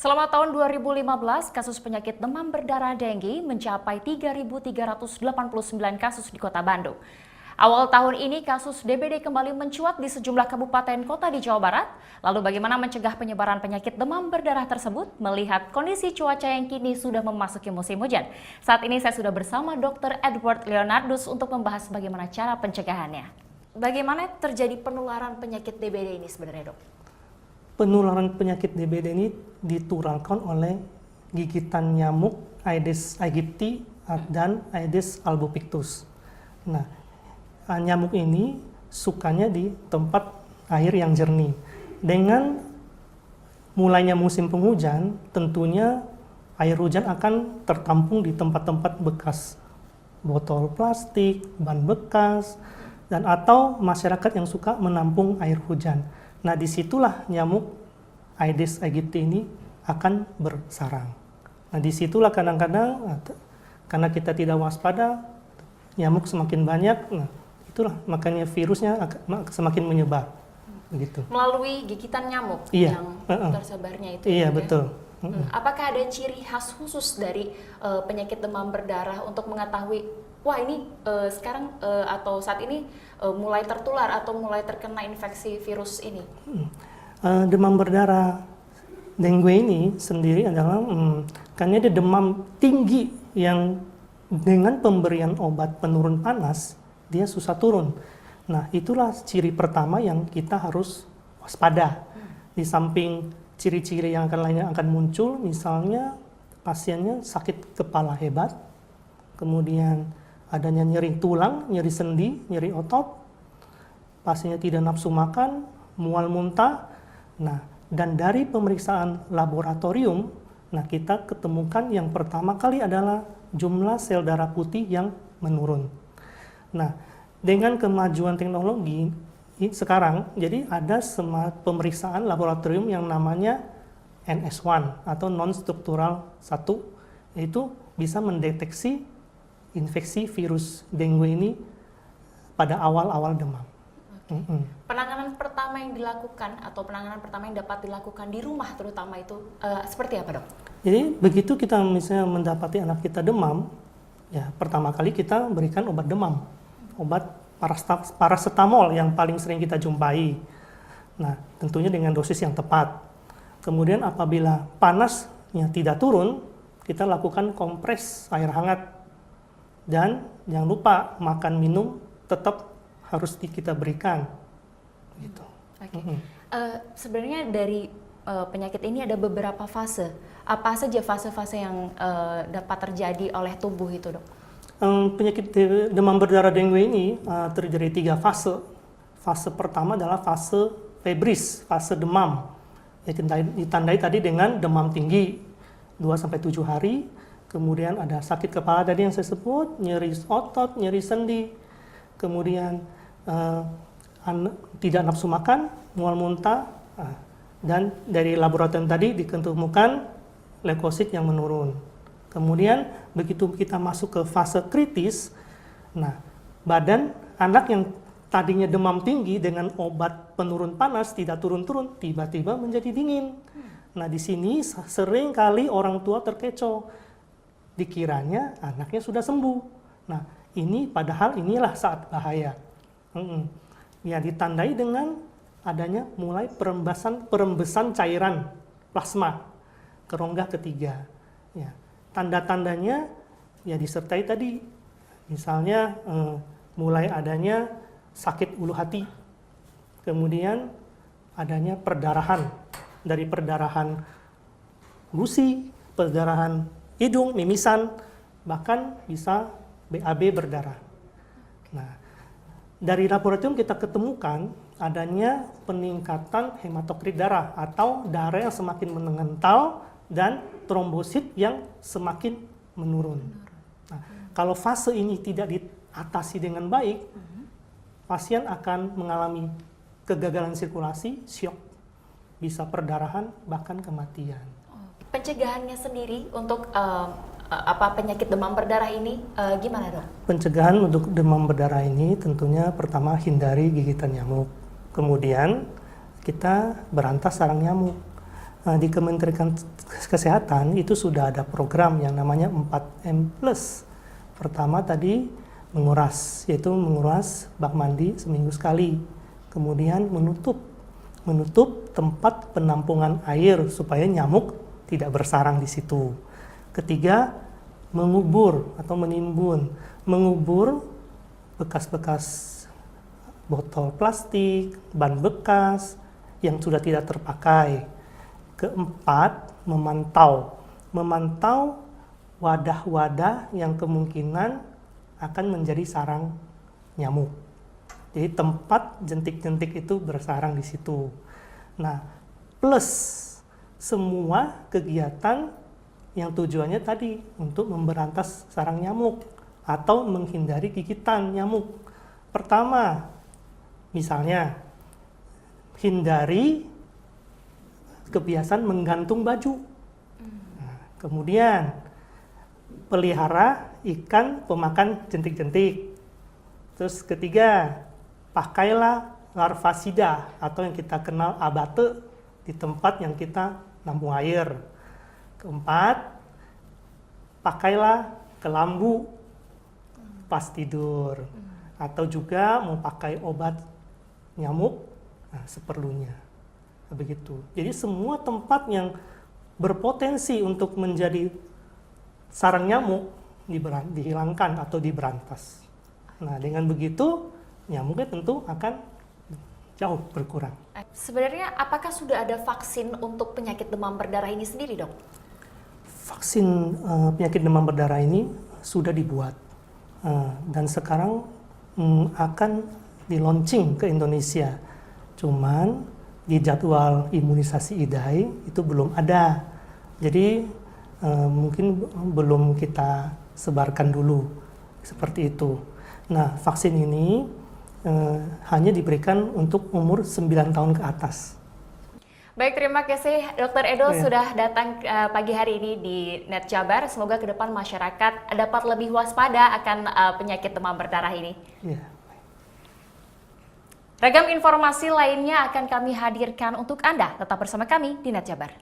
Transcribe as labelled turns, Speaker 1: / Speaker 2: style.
Speaker 1: Selama tahun 2015, kasus penyakit demam berdarah dengue mencapai 3.389 kasus di Kota Bandung. Awal tahun ini kasus DBD kembali mencuat di sejumlah kabupaten kota di Jawa Barat. Lalu bagaimana mencegah penyebaran penyakit demam berdarah tersebut melihat kondisi cuaca yang kini sudah memasuki musim hujan? Saat ini saya sudah bersama Dr. Edward Leonardus untuk membahas bagaimana cara pencegahannya. Bagaimana terjadi penularan penyakit DBD ini sebenarnya, Dok?
Speaker 2: Penularan penyakit DBD ini diturunkan oleh gigitan nyamuk Aedes aegypti dan Aedes albopictus. Nah, nyamuk ini sukanya di tempat air yang jernih. Dengan mulainya musim penghujan, tentunya air hujan akan tertampung di tempat-tempat bekas botol plastik, ban bekas, dan atau masyarakat yang suka menampung air hujan. Nah, disitulah nyamuk Aedes aegypti ini akan bersarang. Nah, disitulah kadang-kadang karena kita tidak waspada, nyamuk semakin banyak. Nah, itulah makanya virusnya semakin menyebar. Begitu.
Speaker 1: Melalui gigitan nyamuk yang tersebarnya itu.
Speaker 2: Iya, betul.
Speaker 1: Apakah ada ciri khas khusus dari penyakit demam berdarah untuk mengetahui, wah ini sekarang atau saat ini mulai tertular atau mulai terkena infeksi virus ini?
Speaker 2: Demam berdarah dengue ini sendiri adalah karena dia demam tinggi yang dengan pemberian obat penurun panas dia susah turun. Nah, itulah ciri pertama yang kita harus waspada. Di samping ciri-ciri yang lainnya akan muncul, misalnya pasiennya sakit kepala hebat, kemudian adanya nyeri tulang, nyeri sendi, nyeri otot, pasiennya tidak nafsu makan, mual muntah. Nah, dan dari pemeriksaan laboratorium, nah kita ketemukan yang pertama kali adalah jumlah sel darah putih yang menurun. Nah, dengan kemajuan teknologi sekarang, jadi ada pemeriksaan laboratorium yang namanya NS1 atau non-struktural 1, yaitu bisa mendeteksi infeksi virus dengue ini pada awal-awal demam.
Speaker 1: Penanganan pertama yang dilakukan atau penanganan pertama yang dapat dilakukan di rumah terutama itu seperti apa, Dok? Jadi
Speaker 2: begitu kita misalnya mendapati anak kita demam, ya pertama kali kita berikan obat demam, obat paracetamol yang paling sering kita jumpai. Nah, tentunya dengan dosis yang tepat. Kemudian apabila panasnya tidak turun, kita lakukan kompres air hangat. Dan jangan lupa makan minum tetap harus kita berikan. Gitu.
Speaker 1: Okay. Sebenarnya dari penyakit ini ada beberapa fase. Apa saja fase-fase yang dapat terjadi oleh tubuh itu, Dok?
Speaker 2: Penyakit demam berdarah dengue ini terjadi 3 fase. Fase pertama adalah fase febris, fase demam. Ditandai tadi dengan demam tinggi 2-7 hari. Kemudian ada sakit kepala tadi yang saya sebut, nyeri otot, nyeri sendi. Kemudian tidak nafsu makan, mual muntah. Dan dari laboratorium tadi diketemukan leukosit yang menurun. Kemudian begitu kita masuk ke fase kritis, nah badan anak yang tadinya demam tinggi dengan obat penurun panas tidak turun-turun, tiba-tiba menjadi dingin. Nah, di sini sering kali orang tua terkecoh, dikiranya anaknya sudah sembuh. Nah, ini padahal inilah saat bahaya. Ya, ditandai dengan adanya mulai perembesan cairan plasma ke rongga ketiga. Ya. Tanda-tandanya ya disertai tadi, misalnya mulai adanya sakit ulu hati, kemudian adanya perdarahan, dari perdarahan gusi, perdarahan hidung, mimisan, bahkan bisa BAB berdarah. Nah, dari laboratorium kita ketemukan adanya peningkatan hematokrit darah atau darah yang semakin mengental dan trombosit yang semakin menurun. Nah, kalau fase ini tidak diatasi dengan baik, pasien akan mengalami kegagalan sirkulasi, syok, bisa perdarahan, bahkan kematian.
Speaker 1: Pencegahannya sendiri untuk penyakit demam berdarah ini gimana, Dok?
Speaker 2: Pencegahan untuk demam berdarah ini tentunya pertama hindari gigitan nyamuk. Kemudian kita berantas sarang nyamuk. di Kementerian Kesehatan itu sudah ada program yang namanya 4M+. Pertama tadi menguras, yaitu menguras bak mandi seminggu sekali. Kemudian menutup tempat penampungan air supaya nyamuk tidak bersarang di situ. Ketiga, mengubur atau menimbun, mengubur bekas-bekas botol plastik, ban bekas yang sudah tidak terpakai. Keempat, memantau wadah-wadah yang kemungkinan akan menjadi sarang nyamuk. Jadi tempat jentik-jentik itu bersarang di situ. Nah, plus semua kegiatan yang tujuannya tadi untuk memberantas sarang nyamuk atau menghindari gigitan nyamuk. Pertama, misalnya hindari kebiasaan menggantung baju. Nah, kemudian pelihara ikan pemakan jentik-jentik. Terus ketiga, pakailah larvasida atau yang kita kenal abate di tempat yang kita nampung air. Keempat, pakailah kelambu pas tidur. Atau juga mau pakai obat nyamuk, nah, seperlunya. Begitu. Jadi semua tempat yang berpotensi untuk menjadi sarang nyamuk dihilangkan atau diberantas. Nah, dengan begitu nyamuknya tentu akan jauh berkurang.
Speaker 1: Sebenarnya apakah sudah ada vaksin untuk penyakit demam berdarah ini sendiri, Dok?
Speaker 2: Vaksin penyakit demam berdarah ini sudah dibuat dan sekarang akan di-launching ke Indonesia. Cuman di jadwal imunisasi IDAI itu belum ada. Jadi mungkin belum kita sebarkan dulu seperti itu. Nah, vaksin ini hanya diberikan untuk umur 9 tahun ke atas.
Speaker 1: Baik, terima kasih Dr. Edo sudah datang pagi hari ini di Net Jabar. Semoga ke depan masyarakat dapat lebih waspada akan penyakit demam berdarah ini.
Speaker 2: Ya.
Speaker 1: Ragam informasi lainnya akan kami hadirkan untuk Anda. Tetap bersama kami di Net Jabar.